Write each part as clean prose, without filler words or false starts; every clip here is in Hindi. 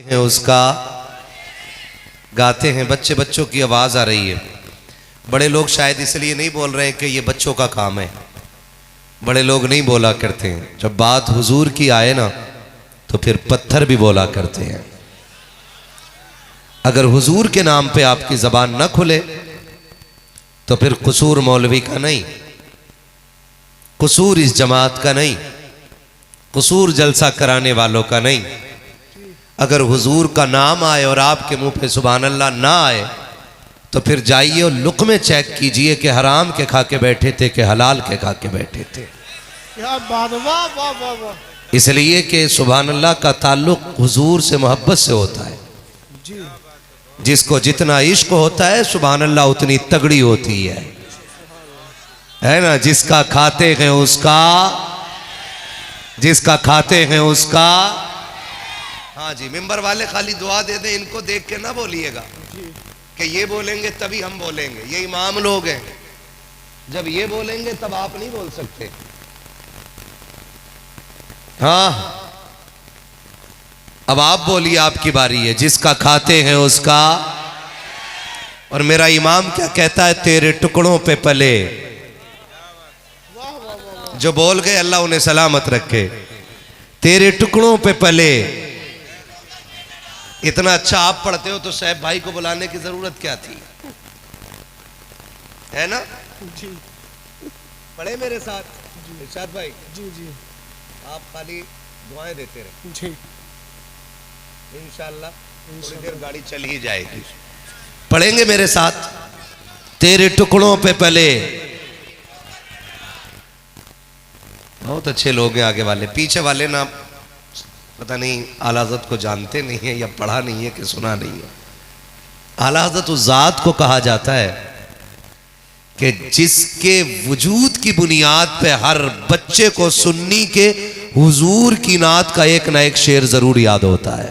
है उसका गाते हैं। बच्चे बच्चों की आवाज़ आ रही है। बड़े लोग शायद इसलिए नहीं बोल रहे हैं कि ये बच्चों का काम है। बड़े लोग नहीं बोला करते हैं। जब बात हुजूर की आए ना तो फिर पत्थर भी बोला करते हैं। अगर हुजूर के नाम पे आपकी जबान न खुले तो फिर कसूर मौलवी का नहीं, कसूर इस जमात का नहीं, कसूर जलसा कराने वालों का नहीं। अगर हुजूर का नाम आए और आपके मुंह पे सुभान अल्लाह ना आए तो फिर जाइए और लुक़मे चेक कीजिए कि हराम के खा के बैठे थे कि हलाल के खा के बैठे थे। क्या बात, वाह वाह वाह वाह। इसलिए कि सुभान अल्लाह का ताल्लुक हुजूर से मोहब्बत से होता है। जी जिसको जितना इश्क होता है सुभान अल्लाह उतनी तगड़ी होती है ना। जिसका खाते हैं उसका, जिसका खाते हैं उसका। हाँ जी, मिंबर वाले खाली दुआ दे दें, इनको देख के ना बोलिएगा कि ये बोलेंगे तभी हम बोलेंगे। ये इमाम लोग हैं, जब ये बोलेंगे तब आप नहीं बोल सकते। हाँ, अब आप बोलिए, आपकी बारी है। जिसका खाते हैं उसका। और मेरा इमाम क्या कहता है, तेरे टुकड़ों पे पले। जो बोल गए अल्लाह उन्हें सलामत रखे। तेरे टुकड़ों पे पले। इतना अच्छा आप पढ़ते हो तो साहब भाई को बुलाने की जरूरत क्या थी, है ना जी। पढ़े मेरे साथ इरशाद भाई। जी जी आप खाली दुआएं देते रहे, जी। इंशाअल्लाह थोड़ी देर गाड़ी चल ही जाएगी। पढ़ेंगे मेरे साथ। तेरे टुकड़ों पे पले। बहुत अच्छे लोग हैं आगे वाले। पीछे वाले ना पता नहीं आला हज़रत को जानते नहीं है या पढ़ा नहीं है कि सुना नहीं है। आला हज़रत उस ज़ात को कहा जाता है कि जिसके वजूद की बुनियाद पे हर बच्चे को सुन्नी के हुजूर की नात का एक ना एक शेर जरूर याद होता है।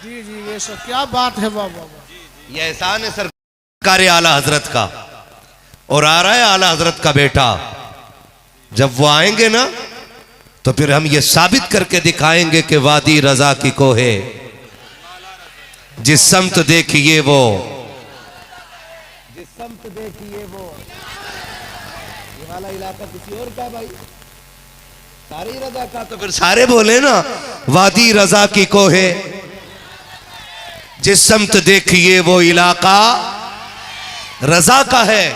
जी जी, ये सब क्या बात है, वाह वाह वाह। यह एहसान है सरकार आला हज़रत का। और आ रहा है आला हज़रत का बेटा। जब वो आएंगे ना तो फिर हम ये साबित करके दिखाएंगे कि वादी रजा की कोहे जिस समत देखिए वो, जिस समत देखिए वो। ये वाला इलाका किसी और का भाई, सारी रजा का। तो फिर सारे बोले ना, वादी रजा की कोहे जिस समत देखिए वो इलाका रजा का है।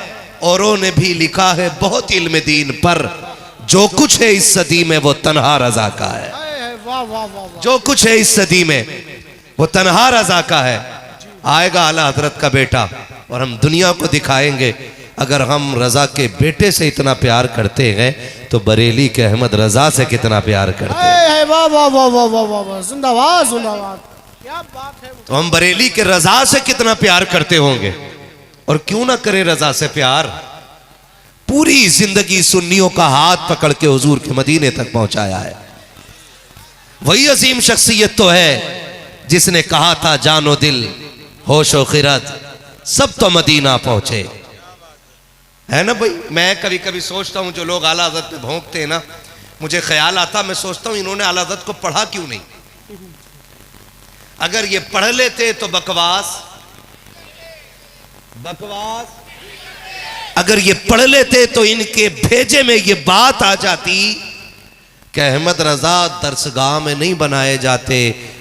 औरों ने भी लिखा है बहुत इल्म दीन पर, जो कुछ है इस सदी में वो तन्हा रजा का है। वाह वाह वाह। जो कुछ है इस सदी में वो तन्हा रजा का है। आएगा आला हजरत का बेटा और हम दुनिया को दिखाएंगे अगर हम रजा के बेटे से इतना प्यार करते हैं तो बरेली के अहमद रजा से कितना प्यार करते हैं। वाह वाह वाह वाह वाह वाह, जिंदाबाद जिंदाबाद। क्या बात है। तो हम बरेली के रजा से कितना प्यार करते होंगे। और क्यों ना करें रजा से प्यार। पूरी जिंदगी सुन्नियों का हाथ पकड़ के हुजूर के मदीने तक पहुंचाया है। वही अजीम शख्सियत तो है जिसने कहा था जानो दिल होशो खिरत सब तो मदीना पहुंचे, है ना भाई। मैं कभी कभी सोचता हूं जो लोग आला हज़रत पे भौंकते हैं ना, मुझे ख्याल आता, मैं सोचता हूं इन्होंने आला हज़रत को पढ़ा क्यों नहीं। अगर ये पढ़ लेते तो बकवास बकवास, अगर ये पढ़ लेते तो इनके भेजे में ये बात आ जाती कि अहमद रजा दरसगाह में नहीं बनाए जाते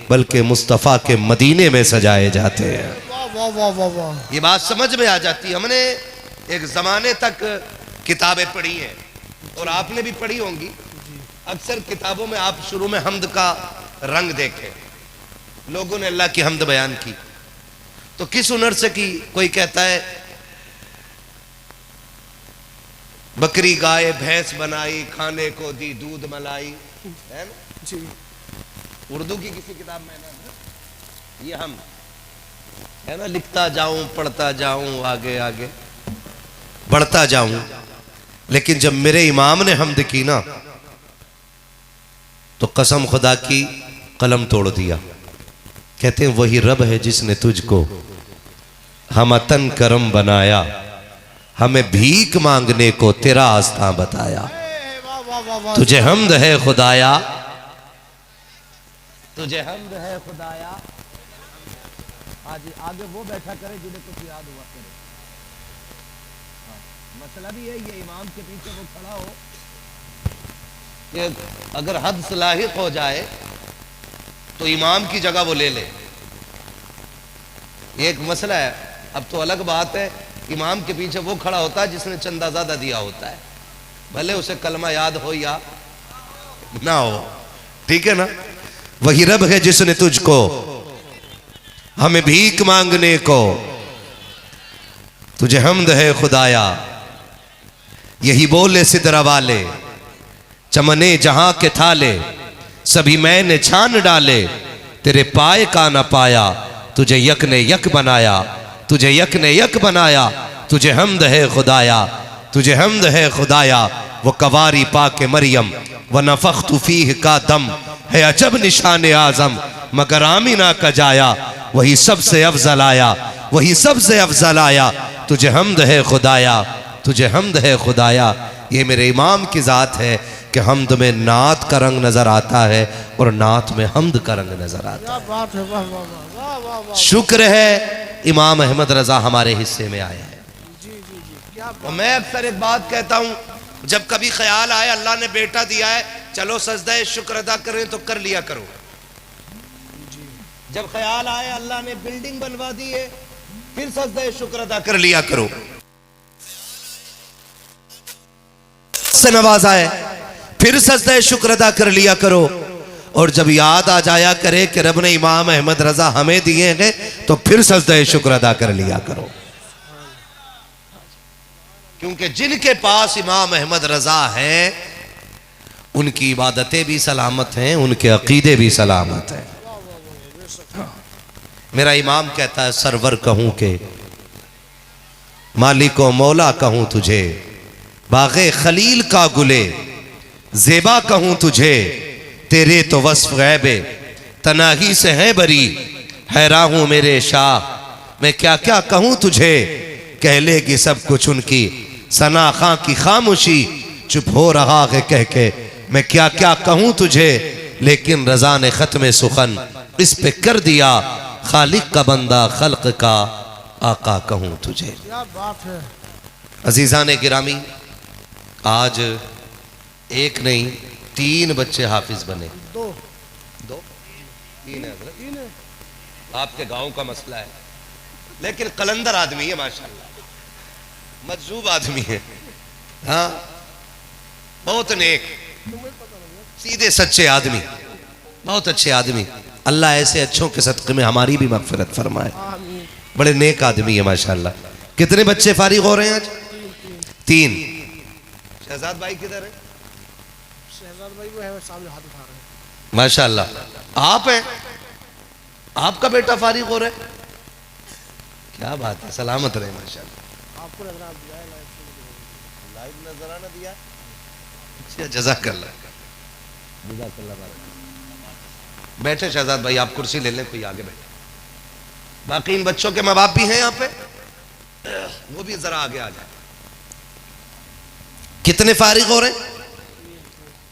बल्कि मुस्तफ़ा के मदीने में सजाए जाते हैं। वाह वाह वाह वाह वाह। ये बात समझ में आ जाती। हमने एक ज़माने तक किताबें पढ़ी हैं और आपने भी पढ़ी होंगी। अक्सर किताबों में आप शुरू में हम्द का रंग देखें, लोगों ने अल्लाह की हम्द बयान की तो किस हुनर से की। कोई कहता है बकरी गाय भैंस बनाई, खाने को दी दूध मलाई, है ना जी। उर्दू की किसी किताब में ना, ये हम है ना, लिखता जाऊं पढ़ता जाऊं आगे आगे बढ़ता जाऊं। लेकिन जब मेरे इमाम ने हम्द की ना तो कसम खुदा की कलम तोड़ दिया। कहते हैं वही रब है जिसने तुझको हमतन करम बनाया, हमें भीख मांगने को तेरा आस्था बताया। तुझे हम्द है खुदाया, तुझे हम्द है खुदाया, आज आगे वो बैठा करे जिन्हें कुछ याद हुआ करे। मसला भी है ये, इमाम के पीछे वो खड़ा हो कि अगर हद से लाहिक हो जाए तो इमाम की जगह वो ले ले, ये एक मसला है। अब तो अलग बात है, इमाम के पीछे वो खड़ा होता है जिसने चंदा ज्यादा दिया होता है, भले उसे कलमा याद हो या ना हो, ठीक है ना। वही रब है जिसने तुझको हमें भीख मांगने को, तुझे हमद है खुदाया, यही बोले सिदरा वाले, चमने जहां के थाले, सभी मैंने छान डाले, तेरे पाए का न पाया, तुझे यक ने यक बनाया, तुझे यक ने यक बनाया, तुझे हमद है खुदाया, तुझे हमद है खुदाया। वो कवारी पाके मरियम व नफख्तु फीह का दम, है अजब निशान आजम मगर आमिना का जाया, वही सबसे अफजल आया, वही सबसे अफजल आया, तुझे हमद है खुदाया, तुझे हमद है खुदाया। ये मेरे इमाम की ज़ात है कि हमद में नात का रंग नजर आता है और नात में हमद का रंग नजर आता है। बात है, वाह वाह वाह वाह वाह। शुक्र है इमाम अहमद रजा हमारे हिस्से में आया है। जी जी जी, क्या और मैं अक्सर एक बात कहता हूँ, जब कभी ख्याल आए अल्लाह ने बेटा दिया है, चलो सजदा शुक्र अदा करें तो कर लिया करो। जब ख्याल आए अल्लाह ने बिल्डिंग बनवा दी है, फिर सजदा शुक्र अदा कर लिया करो। से नवाजा है, फिर सजदा शुक्र अदा कर लिया करो। और जब याद आ जाया करे कि रब ने इमाम अहमद रजा हमें दिए हैं, तो फिर सजदा शुक्र अदा कर लिया करो। क्योंकि जिनके पास इमाम अहमद रजा हैं, उनकी इबादतें भी सलामत हैं, उनके अकीदे भी सलामत हैं। मेरा इमाम कहता है, सरवर कहूं के मालिको मौला कहूं तुझे, बागे खलील का गुले जेबा कहूं तुझे, तेरे तो वस्फ गैबे तनाही से है बरी, हैरान हूं मेरे शाह मैं क्या क्या कहूं तुझे, कह लेगी सब कुछ उनकी सना खां की खामोशी, चुप हो रहा है कह के मैं क्या क्या कहूं तुझे, लेकिन रजा ने खत्म सुखन इस पे कर दिया, खालिक का बंदा खल्क का आका कहूं तुझे। क्या बात है। अजीजा ने गिरामी, आज एक नहीं 3 बच्चे हाफिज बने। दो तीन है हज़रत। आपके गांव का मसला है, लेकिन कलंदर आदमी है माशाल्लाह, मजजूब आदमी है, हाँ बहुत नेक, सीधे सच्चे आदमी, बहुत अच्छे आदमी। अल्लाह ऐसे अच्छों के सदक़े में हमारी भी मग़फ़िरत फरमाए। बड़े नेक आदमी है माशाल्लाह। कितने बच्चे फारिग हो रहे हैं आज? 3। शहजाद भाई किधर है? शहजाद भाई वो है सामने, हाथ उठा रहे हैं। माशाल्लाह आप हैं, आपका बेटा फारिग हो रहा है, क्या बात है, सलामत रहे माशाल्लाह। आपको लग रहा है दिया है लाइव नजराना दिया, अच्छा जज़ाकल्लाह जज़ाकल्लाह। बैठे शहजाद भाई, आप कुर्सी ले लें, कोई आगे बैठे। बाकी इन बच्चों के माँ बाप भी हैं यहाँ पे, वो भी जरा आगे आ जाए। कितने फारिग हो रहे हैं?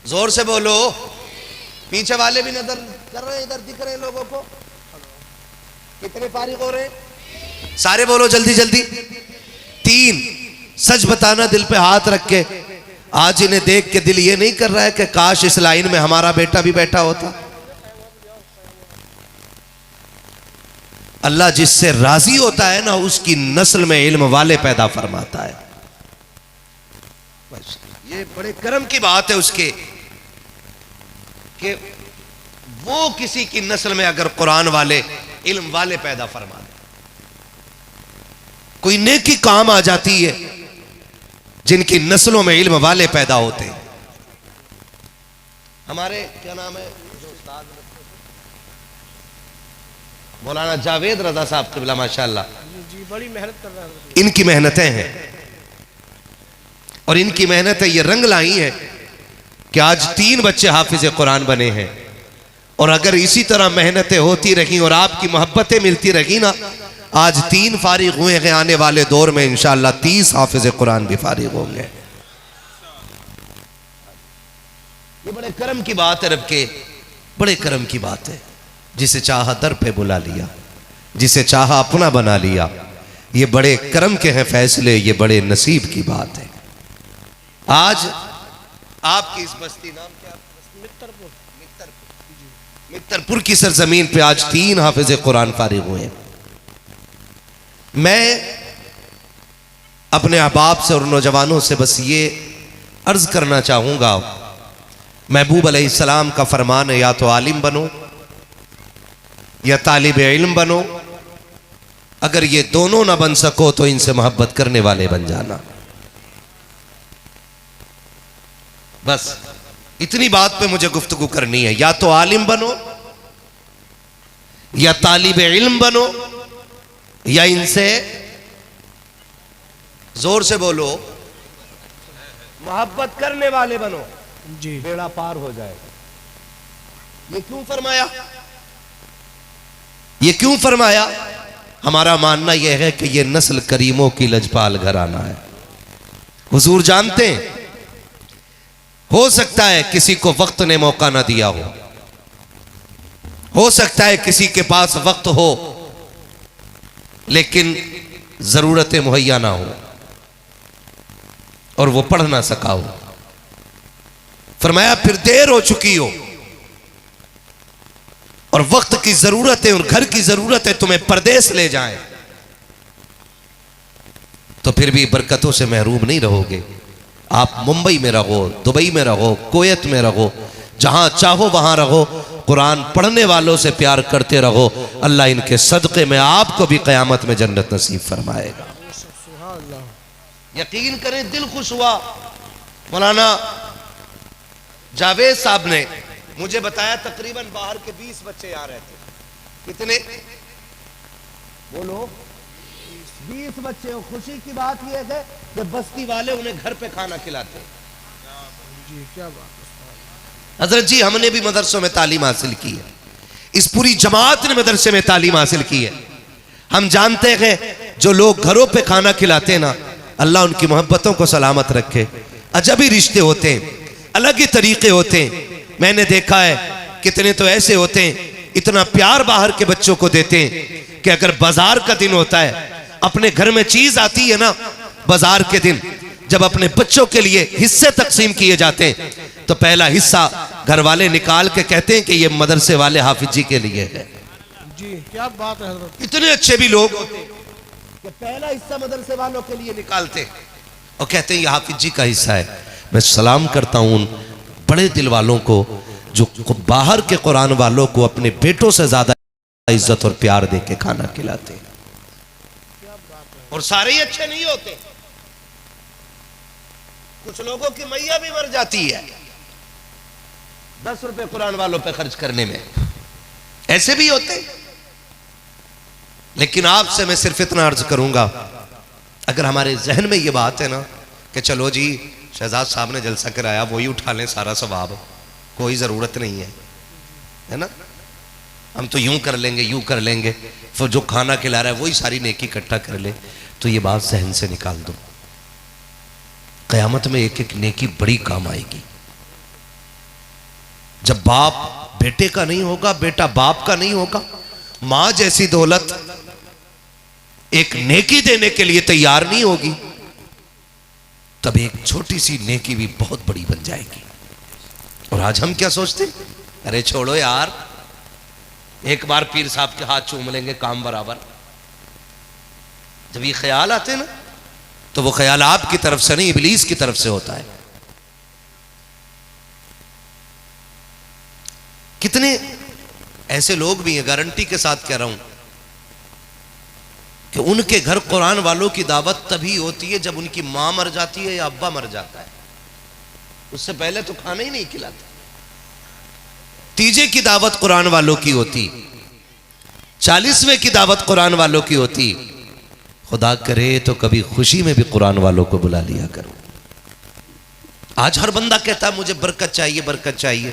जोर से बोलो, पीछे वाले भी नजर कर रहे हैं, इधर दिख रहे हैं लोगों को। कितने फारिग हो रहे हैं? सारे बोलो जल्दी जल्दी। 3। सच बताना, दिल पे हाथ रख के। आज इन्हें देख के दिल ये नहीं कर रहा है कि काश इस लाइन में हमारा बेटा भी बैठा होता। अल्लाह जिससे राजी होता है ना, उसकी नस्ल में इल्म वाले पैदा फरमाता है। बस ये बड़े करम की बात है उसके, कि वो किसी की नस्ल में अगर कुरान वाले इल्म वाले पैदा फरमा दे, कोई नेकी काम आ जाती है जिनकी नस्लों में इल्म वाले पैदा होते हैं। हमारे क्या नाम है जो उस्ताद मौलाना जावेद रजा साहब क़िबला, माशाल्लाह जी, बड़ी मेहनत कर रहे हैं। इनकी मेहनतें हैं, और इनकी मेहनतें ये रंग लाई हैं कि आज 3 बच्चे हाफिज कुरान बने हैं। और अगर इसी तरह मेहनतें होती रही और आपकी मोहब्बतें मिलती रही ना, आज 3 फारिग हुए हैं, आने वाले दौर में इंशाअल्लाह 30 हाफिज कुरान भी फारिग होंगे। ये बड़े करम की बात है रब के, बड़े करम की बात है। जिसे चाहा दर पे बुला लिया, जिसे चाहा अपना बना लिया। ये बड़े करम के हैं फैसले, ये बड़े नसीब की बात है। आज आपकी इस बस्ती, नाम क्या? मित्तरपुर की सरजमीन पे आज 3 हाफिज कुरान फारिग हुए हैं। मैं अपने अहबाब से और नौजवानों से बस ये अर्ज करना चाहूंगा, महबूब अलैहिस्सलाम का फरमान है, या तो आलिम बनो या तालिब इल्म बनो। अगर ये दोनों ना बन सको तो इनसे मोहब्बत करने वाले बन जाना। बस इतनी बात पे मुझे गुफ्तगू करनी है। या तो आलिम बनो या तालिब इल्म बनो या इनसे, जोर से बोलो, मोहब्बत करने वाले बनो। जी बेड़ा पार हो जाएगा। ये क्यों फरमाया? ये क्यों फरमाया? हमारा मानना यह है कि यह नस्ल करीमों की लजपाल घराना है। हुजूर जानते हैं, हो सकता है किसी को वक्त ने मौका ना दिया हो सकता है किसी के पास वक्त हो लेकिन जरूरतें मुहैया ना हो और वो पढ़ ना सका हो। फरमाया फिर देर हो चुकी हो और वक्त की जरूरत है और घर की जरूरत है, तुम्हें परदेश ले जाएं तो फिर भी बरकतों से महरूम नहीं रहोगे। आप मुंबई में रहो, दुबई में रहो, कुवैत में रहो, जहां चाहो वहां रहो, कुरान पढ़ने वालों से प्यार करते रहो। अल्लाह इनके सदक़े में आपको भी क़यामत में जन्नत नसीब फरमाएगा। यकीन करें, दिल खुश हुआ। मौलाना जावेद साहब ने मुझे बताया तकरीबन बाहर के 20 बच्चे आ रहे थे। कितने? बोलो, 20 बच्चे। खुशी की बात यह है कि बस्ती वाले उन्हें घर पे खाना खिलाते। जी क्या बात है। हजरत जी, हमने भी मदरसों में तालीम हासिल की है, इस पूरी जमात ने मदरसे में तालीम हासिल की है। हम जानते हैं जो लोग घरों पे खाना खिलाते हैं ना, अल्लाह उनकी मोहब्बतों को सलामत रखे। अजबी रिश्ते होते हैं, अलग ही तरीके होते हैं। मैंने देखा है कितने तो ऐसे होते हैं, इतना प्यार बाहर के बच्चों को देते हैं कि अगर बाजार का दिन होता है, अपने घर में चीज आती है ना, बाजार के दिन जब अपने बच्चों के लिए हिस्से तकसीम किए जाते हैं तो पहला हिस्सा घर वाले निकाल के कहते हैं कि ये मदरसे वाले हाफिज जी के लिए है। जी क्या बात है हजरत। इतने अच्छे भी लोग होते हैं कि पहला हिस्सा मदरसे वालों के लिए निकालते हैं और कहते हैं ये हाफिज जी का हिस्सा है। मैं सलाम करता हूं उन बड़े दिल वालों को जो बाहर के कुरान वालों को अपने बेटों से ज्यादा इज्जत और प्यार दे के खाना खिलाते हैं। और सारे ही अच्छे नहीं होते, कुछ लोगों की मैया भी मर जाती है 10 रुपए कुरान वालों पे खर्च करने में, ऐसे भी होते। लेकिन आपसे मैं सिर्फ इतना अर्ज करूंगा, अगर हमारे जहन में ये बात है ना कि चलो जी शहजाद साहब ने जलसा कराया, वही उठा लें सारा सवाब, कोई जरूरत नहीं है ना, हम तो यूं कर लेंगे यूं कर लेंगे, फिर जो खाना खिला रहा है वही सारी नेकी इकट्ठा कर ले, तो ये बात जहन से निकाल दो। क़यामत में एक एक नेकी बड़ी काम आएगी। जब बाप बेटे का नहीं होगा, बेटा बाप का नहीं होगा, मां जैसी दौलत एक नेकी देने के लिए तैयार नहीं होगी, तब एक छोटी सी नेकी भी बहुत बड़ी बन जाएगी। और आज हम क्या सोचते, अरे छोड़ो यार, एक बार पीर साहब के हाथ चूम लेंगे काम बराबर। जब ये ख्याल आते ना तो वो ख्याल आपकी तरफ से नहीं, इब्लीस की तरफ से होता है। कितने ऐसे लोग भी हैं, गारंटी के साथ कह रहा हूं, कि उनके घर कुरान वालों की दावत तभी होती है जब उनकी मां मर जाती है या अब्बा मर जाता है, उससे पहले तो खाना ही नहीं खिलाते। तीजे की दावत कुरान वालों की होती, 40वें की दावत कुरान वालों की होती। खुदा करे तो कभी खुशी में भी कुरान वालों को बुला लिया करो। आज हर बंदा कहता है मुझे बरकत चाहिए, बरकत चाहिए,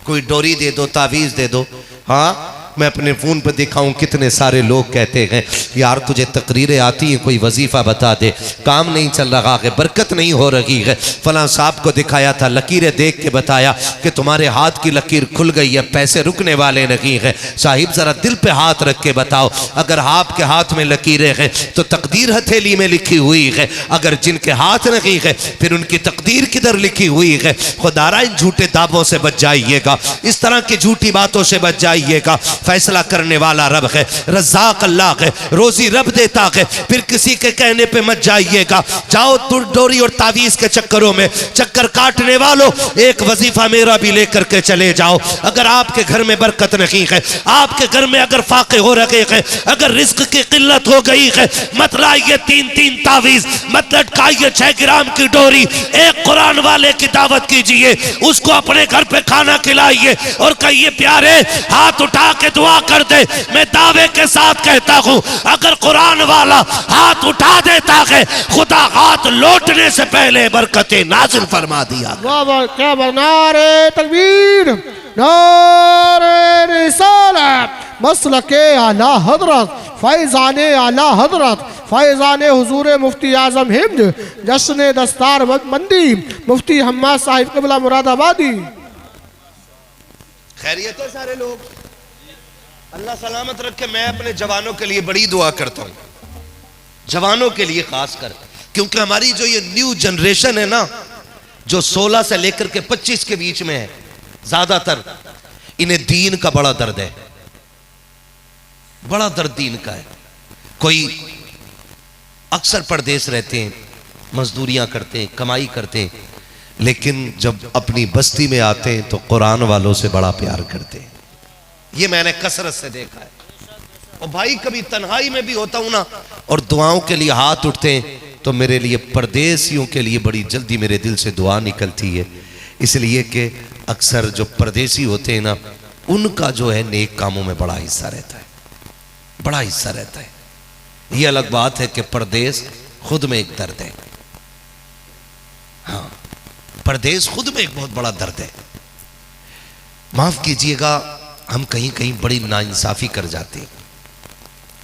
कोई डोरी दे दो, तावीज दे दो। हाँ, मैं अपने फ़ोन पर देखा हूँ कितने सारे लोग कहते हैं यार तुझे तकरीरें आती हैं, कोई वजीफ़ा बता दे, काम नहीं चल रहा है, बरकत नहीं हो रही है। फलां साहब को दिखाया था, लकीरें देख के बताया कि तुम्हारे हाथ की लकीर खुल गई है, पैसे रुकने वाले नहीं है। साहिब ज़रा दिल पे हाथ रख के बताओ, अगर आपके हाथ में लकीरें हैं तो तकदीर हथेली में लिखी हुई है, अगर जिनके हाथ नहीं है फिर उनकी तकदीर किधर लिखी हुई है। खुदारा इन झूठे दावों से बच जाइएगा, इस तरह की झूठी बातों से बच जाइएगा। फैसला करने वाला रब है, रज़्ज़ाक़ अल्लाह है, रोजी रब देता है, फिर किसी के कहने पे मत जाइएगा। जाओ डोरी और तावीज़ के चक्करों में, चक्कर काटने वालों एक वजीफा मेरा भी लेकर के चले जाओ। अगर आपके घर में बरकत नहीं है, आपके घर में अगर फाके हो रहे हैं, अगर रिस्क की किल्लत हो गई है, मत लाइए 3-3 तावीज़, मत लटकाइए 6 ग्राम की डोरी। एक कुरान वाले की दावत कीजिए, उसको अपने घर पे खाना खिलाइए और कहिए प्यारे हाथ उठा के दुआ कर दे। मैं दावे के साथ कहता हूं अगर कुरान वाला हाथ उठा देता है, खुदा हाथ लौटने से पहले बरकतें नाज़िल फरमा दिया। वाह वाह, क्या नारे तकबीर, नारे रिसालत, मसलके आला हजरत, फैज़ाने आला हजरत, फैज़ाने हुजूर मुफ्ती आज़म हिंद, जश्न दस्तार मंदी मुफ्ती हम्माद साहिब क़िबला मुरादाबादी। खैरियत है सारे लोग, अल्लाह सलामत रखे। मैं अपने जवानों के लिए बड़ी दुआ करता हूँ, जवानों के लिए खास कर, क्योंकि हमारी जो ये न्यू जनरेशन है ना, जो 16 से लेकर के 25 के बीच में है, ज्यादातर इन्हें दीन का बड़ा दर्द है, बड़ा दर्द दीन का है। कोई अक्सर परदेश रहते हैं, मजदूरियां करते हैं, कमाई करते हैं, लेकिन जब अपनी बस्ती में आते हैं तो कुरान वालों से बड़ा प्यार करते हैं। ये मैंने कसरत से देखा है। और भाई कभी तन्हाई में भी होता हूं ना और दुआओं के लिए हाथ उठते हैं तो मेरे लिए परदेसियों के लिए बड़ी जल्दी मेरे दिल से दुआ निकलती है, इसलिए कि अक्सर जो परदेसी होते हैं ना, उनका जो है नेक कामों में बड़ा हिस्सा रहता है, बड़ा हिस्सा रहता है। ये अलग बात है कि परदेश खुद में एक दर्द है। हाँ, परदेश खुद में एक बहुत बड़ा दर्द है। माफ कीजिएगा, हम कहीं कहीं बड़ी नाइंसाफी कर जाते हैं।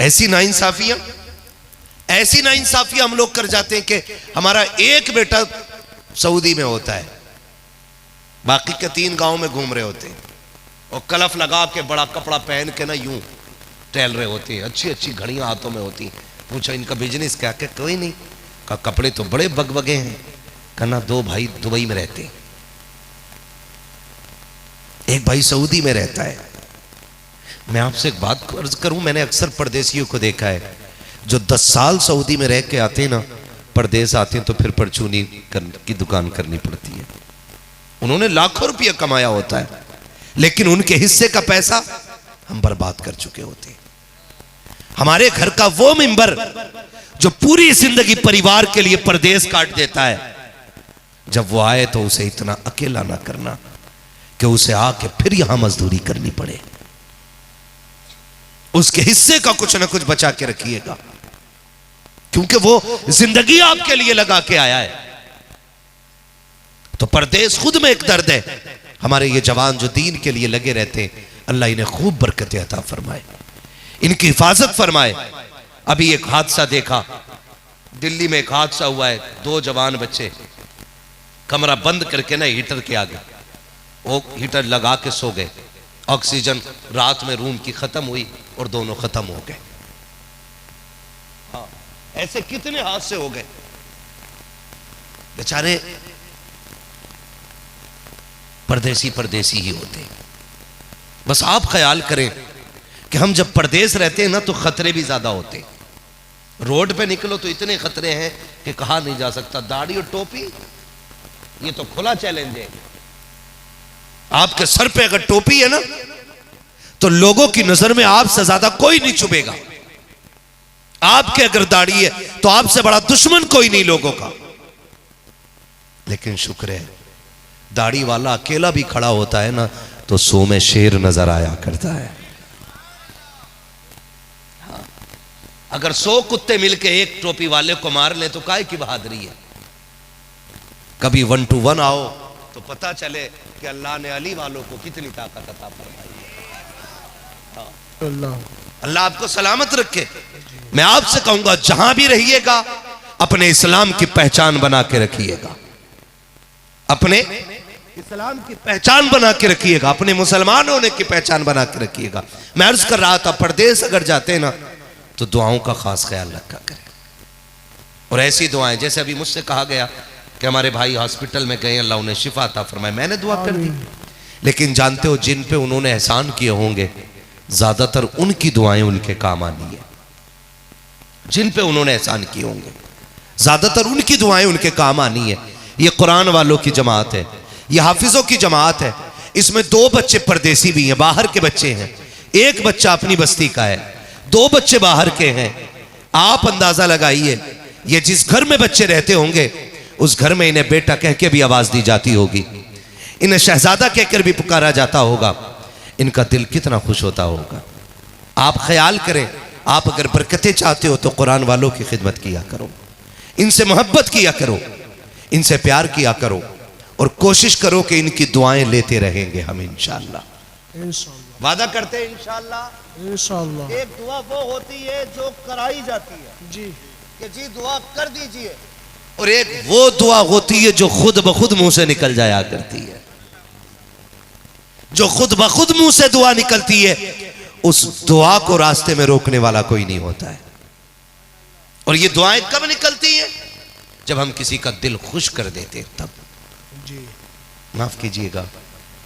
ऐसी नाइंसाफियां हम लोग कर जाते हैं कि हमारा एक बेटा सऊदी में होता है, बाकी के 3 गांव में घूम रहे होते हैं और कलफ लगा के बड़ा कपड़ा पहन के ना यूं टहल रहे होते हैं, अच्छी अच्छी घड़ियां हाथों में होती। पूछा इनका बिजनेस क्या? क्या कोई नहीं। का कपड़े तो बड़े बगबगे हैं। कहना 2 भाई दुबई में रहते हैं, एक भाई सऊदी में रहता है। मैं आपसे एक बात अर्ज करूं, मैंने अक्सर परदेसियों को देखा है जो 10 साल सऊदी में रह के आते हैं ना, परदेश आते हैं तो फिर परचूनी की दुकान करनी पड़ती है। उन्होंने लाखों रुपया कमाया होता है, लेकिन उनके हिस्से का पैसा हम बर्बाद कर चुके होते हैं। हमारे घर का वो मिंबर जो पूरी जिंदगी परिवार के लिए परदेश काट देता है, जब वो आए तो उसे इतना अकेला ना करना कि उसे आके फिर यहां मजदूरी करनी पड़े। उसके हिस्से का कुछ ना कुछ बचा के रखिएगा, क्योंकि वो जिंदगी आपके लिए लगा के आया है। तो परदेश खुद में एक दर्द है। हमारे ये जवान जो दीन के लिए लगे रहते हैं, अल्लाह इन्हें खूब बरकत अता फरमाए, इनकी हिफाजत फरमाए। अभी एक हादसा देखा, दिल्ली में एक हादसा हुआ है। 2 जवान बच्चे कमरा बंद करके ना हीटर के आगे, वो हीटर लगा के सो गए। ऑक्सीजन रात में रूम की खत्म हुई और दोनों खत्म हो गए। हाँ, ऐसे कितने हादसे हो गए। बेचारे परदेसी परदेसी ही होते हैं। बस आप ख्याल करें कि हम जब परदेश रहते हैं ना तो खतरे भी ज्यादा होते हैं। रोड पे निकलो तो इतने खतरे हैं कि कहा नहीं जा सकता। दाढ़ी और टोपी ये तो खुला चैलेंज है। आपके सर पे अगर टोपी है ना तो लोगों की नजर में आपसे ज्यादा कोई नहीं चुभेगा। आपके अगर दाढ़ी है तो आपसे बड़ा दुश्मन कोई नहीं लोगों का। लेकिन शुक्र है दाढ़ी वाला अकेला भी खड़ा होता है ना तो 100 में शेर नजर आया करता है। हाँ, अगर 100 कुत्ते मिलके एक टोपी वाले को मार ले तो काहे की बहादुरी है। कभी 1 to 1 आओ तो पता चले कि अल्लाह ने अली वालों को कितनी ताकत अता फरमाई है। हाँ, अल्लाह आपको सलामत रखे। मैं आपसे कहूंगा जहां भी रहिएगा अपने इस्लाम की पहचान बना के रखिएगा, अपने इस्लाम की पहचान बना के रखिएगा, अपने मुसलमान होने की पहचान बना के रखिएगा। मैं अर्ज कर रहा था परदेश अगर जाते हैं ना तो दुआओं का खास ख्याल रखा करें, और ऐसी दुआएं जैसे अभी मुझसे कहा गया कि हमारे भाई हॉस्पिटल में गए, अल्लाह उन्हें शिफा अता फरमाए, मैंने दुआ कर दी। लेकिन जानते हो जिन पे उन्होंने एहसान किए होंगे ज्यादातर उनकी दुआएं उनके काम आनी है। जिन पे उन्होंने एहसान किए होंगे ज्यादातर उनकी दुआएं उनके काम आनी है। ये कुरान वालों की जमात है, ये हाफिजों की जमात है। इसमें 2 बच्चे परदेसी भी हैं, बाहर के बच्चे हैं, 1 बच्चा अपनी बस्ती का है, 2 बच्चे बाहर के हैं। आप अंदाजा लगाइए ये जिस घर में बच्चे रहते होंगे उस घर में इन्हें बेटा कह के भी आवाज दी जाती होगी, इन्हें शहजादा कहकर भी पुकारा जाता होगा, इनका दिल कितना खुश होता होगा। आप ख्याल करें, आप अगर बरकतें चाहते हो तो कुरान वालों की खिदमत किया करो, इनसे मोहब्बत किया करो, इनसे प्यार किया करो, और कोशिश करो कि इनकी दुआएं लेते रहेंगे हम इंशाअल्लाह। वादा करते हैं इंशाअल्लाह। एक दुआ वो होती है जो कराई जाती है जी, कि जी दुआ कर दीजिए, और एक वो दुआ होती है जो खुद ब खुद मुंह से निकल जाया करती है। जो खुद ब खुद मुंह से दुआ निकलती है उस दुआ को रास्ते में रोकने वाला कोई नहीं होता है। और ये दुआएं कब निकलती हैं? जब हम किसी का दिल खुश कर देते हैं तब जी। माफ कीजिएगा,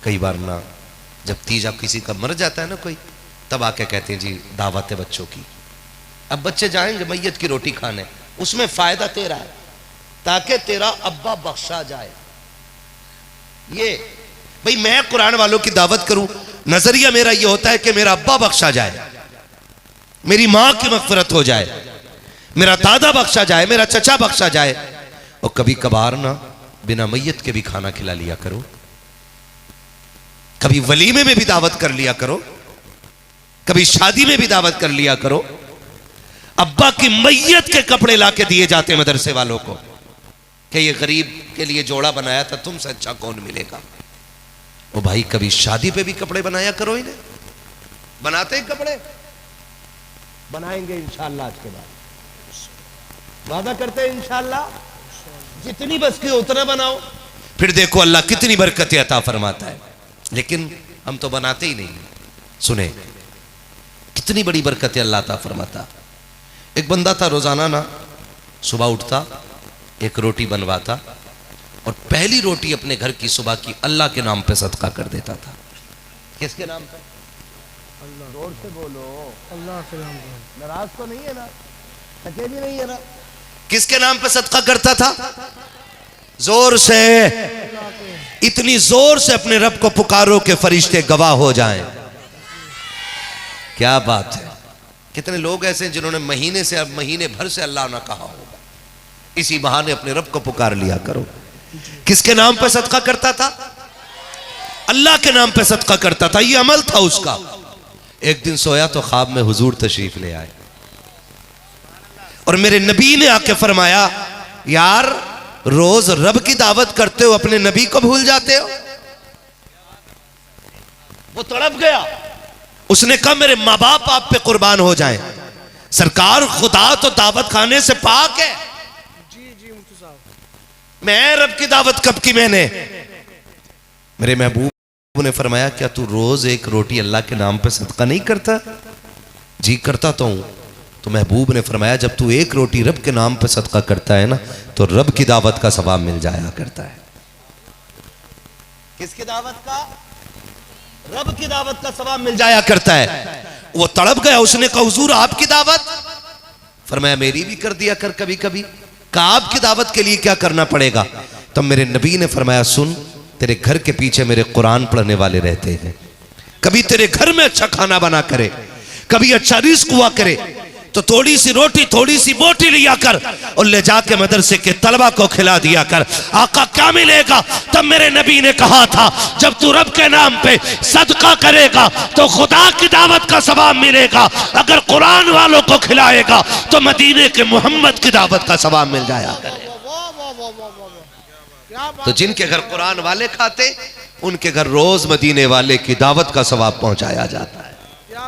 कई बार ना जब तीजा किसी का मर जाता है ना कोई, तब आके कहते हैं जी दावत है बच्चों की। अब बच्चे जाएंगे मैयत की रोटी खाने, उसमें फायदा तेरा है ताकि तेरा अब्बा बख्शा जाए। ये भाई मैं कुरान वालों की दावत करूं, नजरिया मेरा ये होता है कि मेरा अब्बा बख्शा जाए, मेरी मां की मगफिरत हो जाए, मेरा दादा बख्शा जाए, मेरा चचा बख्शा जाए। और कभी कभार ना बिना मैयत के भी खाना खिला लिया करो, कभी वलीमे में भी दावत कर लिया करो, कभी शादी में भी दावत कर लिया करो। अब्बा की मैयत के कपड़े लाके दिए जाते मदरसे वालों को कि ये गरीब के लिए जोड़ा बनाया था, तुमसे अच्छा कौन मिलेगा। ओ भाई कभी शादी पे भी कपड़े बनाया करो, इन्हें बनाते हैं कपड़े, बनाएंगे इंशाअल्लाह। आज के बाद वादा करते हैं इंशाअल्लाह, जितनी बस की उतना बनाओ, फिर देखो अल्लाह कितनी बरकतें अता फरमाता है। लेकिन हम तो बनाते ही नहीं। सुने कितनी बड़ी बरकतें अल्लाह अता फरमाता। एक बंदा था, रोजाना ना सुबह उठता, एक रोटी बनवाता और पहली रोटी अपने घर की सुबह की अल्लाह के नाम पे सदका कर देता था। किसके नाम पे? अल्लाह। जोर से बोलो, अल्लाह के नाम पे। नाराज तो नहीं है ना, थके भी नहीं है ना? किसके नाम पे सदका करता था? जोर से, इतनी जोर से अपने रब को पुकारो कि फरिश्ते गवाह हो जाएं। क्या बात है। कितने लोग ऐसे हैं जिन्होंने महीने से अब महीने भर से अल्लाह ना कहा होगा, इसी बहाने अपने रब को पुकार लिया करो। किसके नाम पे सदका करता था? अल्लाह के नाम पे सदका करता था, ये अमल था उसका। एक दिन सोया तो ख्वाब में हुजूर तशरीफ ले आए और मेरे नबी ने आके फरमाया, यार रोज रब की दावत करते हो, अपने नबी को भूल जाते हो। वो तड़प गया, उसने कहा मेरे माँ बाप आप पे कुर्बान हो जाएं, सरकार खुदा तो दावत खाने से पाक है। जी मुफ्ती साहब, मैं रब की दावत कब की मैंने? मेरे महबूब ने फरमाया, क्या तू रोज एक रोटी अल्लाह के नाम पे सदका नहीं करता? जी करता तो हूं। तो महबूब ने फरमाया, जब तू एक रोटी रब के नाम पे सदका करता है ना तो रब की दावत का सवाब मिल जाया करता है। किसकी दावत का? रब की दावत का सवाब मिल जाया करता है। वो तड़प गया, उसने कहा हुजूर आपकी दावत? फरमाया मेरी भी कर दिया कर कभी कभी। कहा आपकी दावत के लिए क्या करना पड़ेगा? तब मेरे नबी ने फरमाया, सुन तेरे घर के पीछे मेरे कुरान पढ़ने वाले रहते हैं, कभी तेरे घर में अच्छा खाना बना करे, कभी अच्छा रिस्क हुआ करे, तो थोड़ी सी रोटी थोड़ी सी बोटी लिया कर और ले जाके मदरसे के तलबा को खिला दिया कर। आका क्या मिलेगा? तब मेरे नबी ने कहा था, जब तू रब के नाम पे सदका करेगा तो खुदा की दावत का सवाब मिलेगा, अगर कुरान वालों को खिलाएगा तो मदीने के मोहम्मद की दावत का सवाब मिल जाया करेगा। तो जिनके घर कुरान वाले खाते, उनके घर रोज मदीने वाले की दावत का सवाब पहुंचाया जाता है।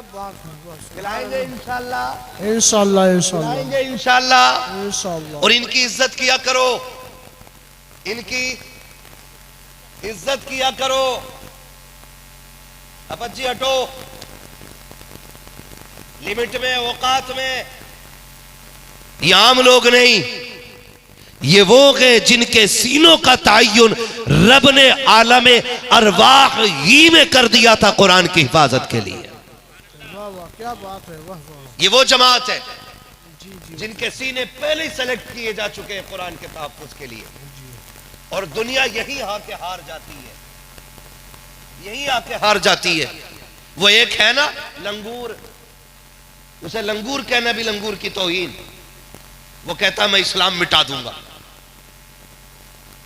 बात है, बस खिलाएंगे इंशाल्लाह, इंशाल्लाह इंशाल्लाह खिलाएंगे इंशाल्लाह। इंशाल्लाह। और इनकी इज्जत किया करो, इनकी इज्जत किया करो। अपत जी हटो, लिमिट में, औकात में। ये आम लोग नहीं, ये वो गए जिनके सीनों का तायुन रब ने आलमे अरवाह ही में कर दिया था कुरान की हिफाजत के लिए। वाह वाह क्या बात है, वाह वाह। ये वो जमात है जी जी जिनके सीने पहले ही सेलेक्ट किए जा चुके हैं कुरान के तहफ्फुज़ के लिए, और दुनिया यही आके हार जाती है, यही आके हार जाती है। वो एक है ना लंगूर, उसे लंगूर कहना भी लंगूर की तौहीन। वो कहता मैं इस्लाम मिटा दूंगा।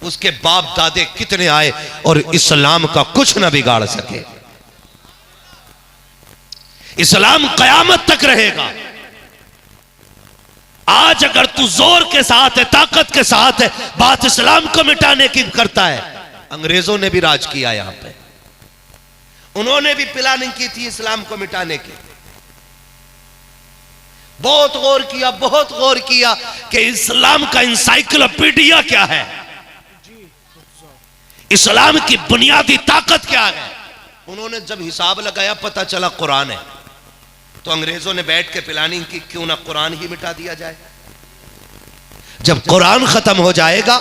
उसके बाप दादे कितने आए और इस्लाम का कुछ ना बिगाड़ सके। इस्लाम कयामत तक रहेगा। आज अगर तू जोर के साथ है, ताकत के साथ है, बात इस्लाम को मिटाने की करता है। अंग्रेजों ने भी राज किया यहां पे, उन्होंने भी प्लानिंग की थी इस्लाम को मिटाने की। बहुत गौर किया, बहुत गौर किया कि इस्लाम का इंसाइक्लोपीडिया क्या है, इस्लाम की बुनियादी ताकत क्या है। उन्होंने जब हिसाब लगाया पता चला कुरान है, तो अंग्रेजों ने बैठ के प्लानिंग की क्यों ना कुरान ही मिटा दिया जाए। जब कुरान खत्म हो जाएगा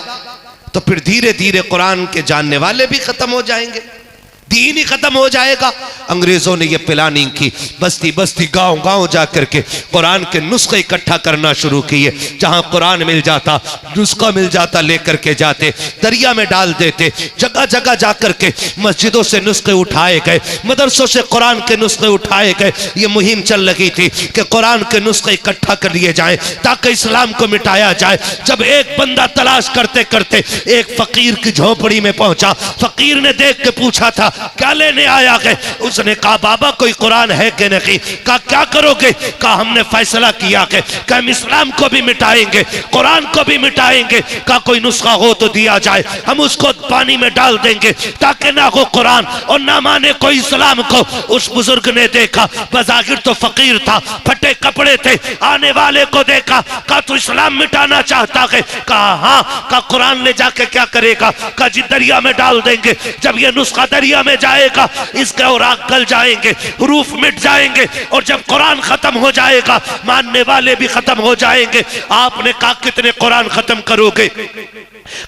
तो फिर धीरे धीरे कुरान के जानने वाले भी खत्म हो जाएंगे, दीन ही खत्म हो जाएगा। अंग्रेजों ने यह प्लानिंग की, बस्ती बस्ती गांव गांव जाकर के कुरान के नुस्खे इकट्ठा करना शुरू किए। जहां कुरान मिल जाता, नुस्खा मिल जाता, लेकर के जाते, दरिया में डाल देते। जगह जगह जाकर के मस्जिदों से नुस्खे उठाए गए, मदरसों से कुरान के नुस्खे उठाए गए। ये मुहिम चल रही थी कि कुरान के नुस्खे इकट्ठा कर लिए जाएं ताकि इस्लाम को मिटाया जाए। जब एक बंदा तलाश करते करते एक फकीर की झोपड़ी में पहुंचा, फकीर ने देख के पूछा था क्या लेने आया है। उसने कहा बाबा कोई कुरान है कि नहीं। कहा क्या करोगे। कहा हमने फैसला किया कि हम इस्लाम को भी मिटाएंगे, कुरान को भी मिटाएंगे। कहा कोई नुस्खा हो तो दिया जाए, हम उसको पानी में डाल देंगे ताकि ना हो कुरान और ना माने कोई इस्लाम को। उस बुजुर्ग ने देखा, बज़ाहिर तो फकीर था, फटे कपड़े थे, आने वाले को देखा, कहा तू इस्लाम मिटाना चाहता है। कहा हाँ। कहा कुरान ले जाके क्या करेगा। कहा जी दरिया में डाल देंगे। जब ये नुस्खा दरिया में जाएगा इसके औराक गल जाएंगे, हरूफ मिट जाएंगे, और जब कुरान खत्म हो जाएगा मानने वाले भी खत्म हो जाएंगे। आपने कहा कितने कुरान खत्म करोगे।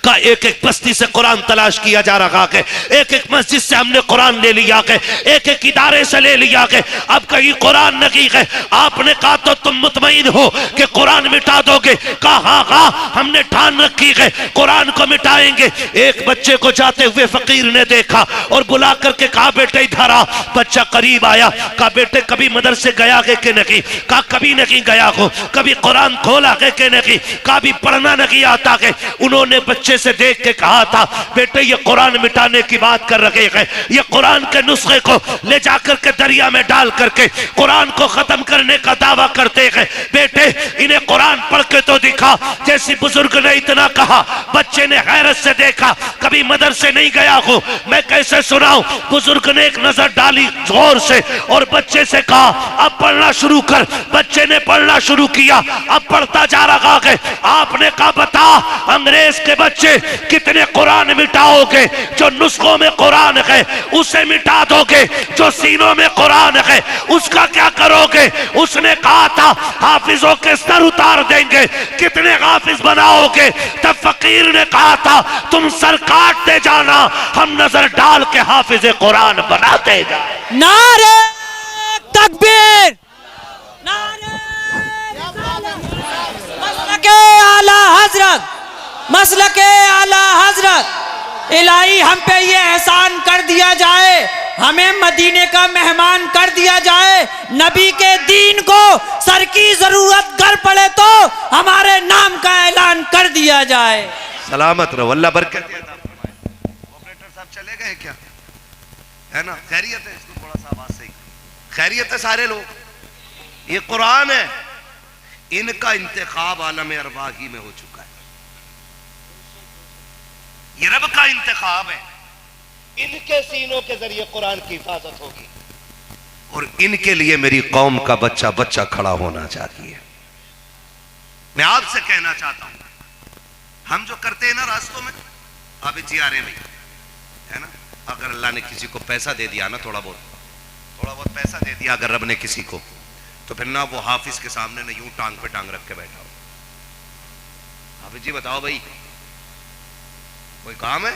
का एक एक बस्ती से कुरान तलाश किया जा रहा है, एक एक मस्जिद से हमने कुरान ले लिया है, एक एक इदारे से ले लिया है, अब कहीं कुरान नहीं है। आपने कहा तो तुम मुतमईन हो कि कुरान मिटा दोगे। कहा हाँ हाँ हमने ठान रखी है कुरान को मिटाएंगे। एक बच्चे को जाते हुए फकीर ने देखा और बुला करके कहा बेटे इधर आ। बच्चा करीब आया, कहा बेटे कभी मदरसे गया है कि नहीं। कहा कभी नहीं गया हो। कभी कुरान खोला है कि नहीं। कभी पढ़ना नहीं आता है। उन्होंने बच्चे से देख के कहा था बेटे ये कुरान मिटाने की बात कर रहे हैं, ये कुरान के नुस्खे को ले जाकर के दरिया में डाल करके कुरान को खत्म करने का दावा करते हैं। बेटे इन्हें कुरान पढ़ के तो दिखा। जैसी बुजुर्ग ने इतना कहा, बच्चे ने हैरत से देखा, कभी मदरसे नहीं गया हो, मैं कैसे सुनाऊं। बुजुर्ग ने एक नजर डाली जोर से और बच्चे से कहा अब पढ़ना शुरू कर। बच्चे ने पढ़ना शुरू किया, अब पढ़ता जा रहा है। आपने कहा बता अंग्रेज के बच्चे कितने कुरान मिटाओगे। जो नुस्खों में कुरान है उसे मिटा दोगे, जो सीनों में कुरान है उसका क्या करोगे। उसने कहा था हाफिजों के सर उतार देंगे, कितने हाफिज बनाओगे। तब फकीर ने कहा था तुम सर काटते जाना, हम नजर डाल के हाफिज कुरान बनाते जाए। नारे तकबीर, नारे मसलके आला हजरत, मसलके आला हजरत। इलाही हम पे ये एहसान कर दिया जाए, हमें मदीने का मेहमान कर दिया जाए। नबी के दीन को सर की जरूरत कर पड़े तो हमारे नाम का ऐलान कर दिया जाए। सलामत रहो, अल्लाह बरकत दे। ऑपरेटर साहब चले गए क्या, है ना। खैरियत है, इसको थोड़ा सा आवाज सही। खैरियत है सारे लोग। ये कुरान है, इनका इंतखाब आलम अरवाही में हो चुका है। ये रब का इंतखाब है, इनके सीनों के जरिए कुरान की हिफाजत होगी। और इनके लिए मेरी कौम का बच्चा बच्चा खड़ा होना चाहिए। मैं आपसे कहना चाहता हूं, हम जो करते हैं ना रास्तों में, आप जी आ रहे नहीं है ना, अगर अल्लाह ने किसी को पैसा दे दिया ना, थोड़ा बहुत पैसा दे दिया अगर रब ने किसी को, तो फिर ना वो हाफिज के सामने ना यूं टांग पे टांग रख के बैठा हो, हाफिज जी बताओ भाई कोई काम है?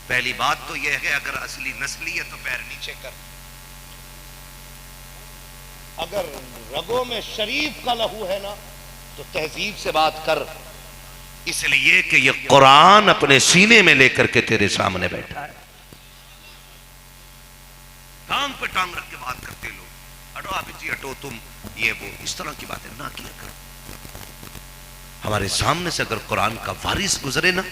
पहली बात तो यह है, अगर असली नस्ली है तो पैर नीचे कर, अगर रगों में शरीफ का लहू है ना तो तहजीब से बात कर, इसलिए कि ये कुरान अपने सीने में लेकर के तेरे सामने बैठा है। टांग पे टांग रख के बात करते लोग, हटो आप जी हटो, तुम ये वो इस तरह की बातें ना किया कर। हमारे सामने से अगर कुरान का वारिस गुजरे ना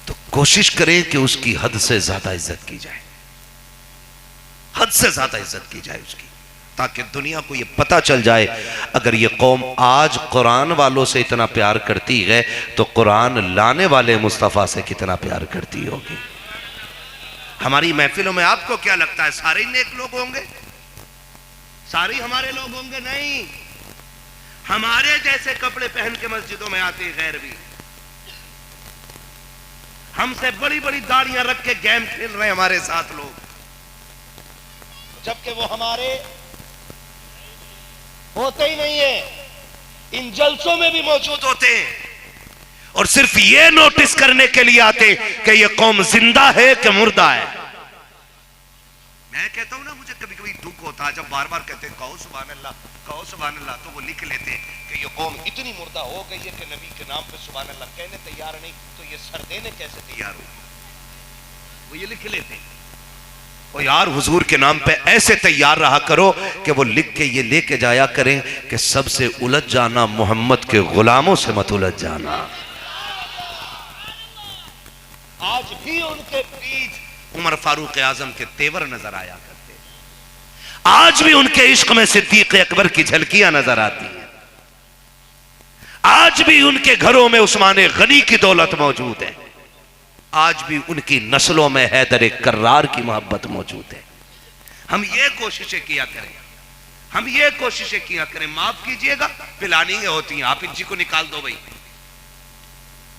तो कोशिश करें कि उसकी हद से ज्यादा इज्जत की जाए, हद से ज्यादा इज्जत की जाए उसकी, ताकि दुनिया को यह पता चल जाए अगर ये कौम आज कुरान वालों से इतना प्यार करती है तो कुरान लाने वाले मुस्तफा से कितना प्यार करती होगी। हमारी महफिलों में आपको क्या लगता है सारे नेक लोग होंगे? सारे हमारे लोग होंगे? नहीं, हमारे जैसे कपड़े पहन के मस्जिदों में आते हैं गैर भी, हमसे बड़ी बड़ी दाढ़ियां रख के गेम खेल रहे हैं हमारे साथ लोग, जबकि वो हमारे होते ही नहीं है, इन जलसों में भी मौजूद होते हैं और सिर्फ ये नोटिस करने के लिए आते कि ये कौम जिंदा है कि मुर्दा है। मैं कहता हूं ना, मुझे कभी कभी दुख होता है जब बार बार कहते हैं कहो सुभान अल्लाह, कहो सुभान अल्लाह, तो वो लिख लेते कि ये कौम इतनी मुर्दा हो गई है कि नबी के नाम पे सुभान अल्लाह कहने तैयार नहीं, तो ये सर देने कैसे तैयार हो, वो ये लिख लेते। और यार हुजूर के नाम पे ऐसे तैयार रहा करो कि वो लिख के ये लेके जाया करें कि सबसे उलझ जाना, मोहम्मद के गुलामों से मत उलझ जाना। आज भी उनके बीच उमर फारूक आजम के तेवर नजर आया करते, आज भी उनके इश्क में सिद्दीक अकबर की झलकियां नजर आती हैं, आज भी उनके घरों में उस्मान गनी की दौलत मौजूद है, आज भी उनकी नस्लों में हैदर कर्रार की मोहब्बत मौजूद है। हम ये कोशिशें किया करें, हम ये कोशिशें किया करें। माफ कीजिएगा, पिलानी होती हैं, आप जी को निकाल दो भाई,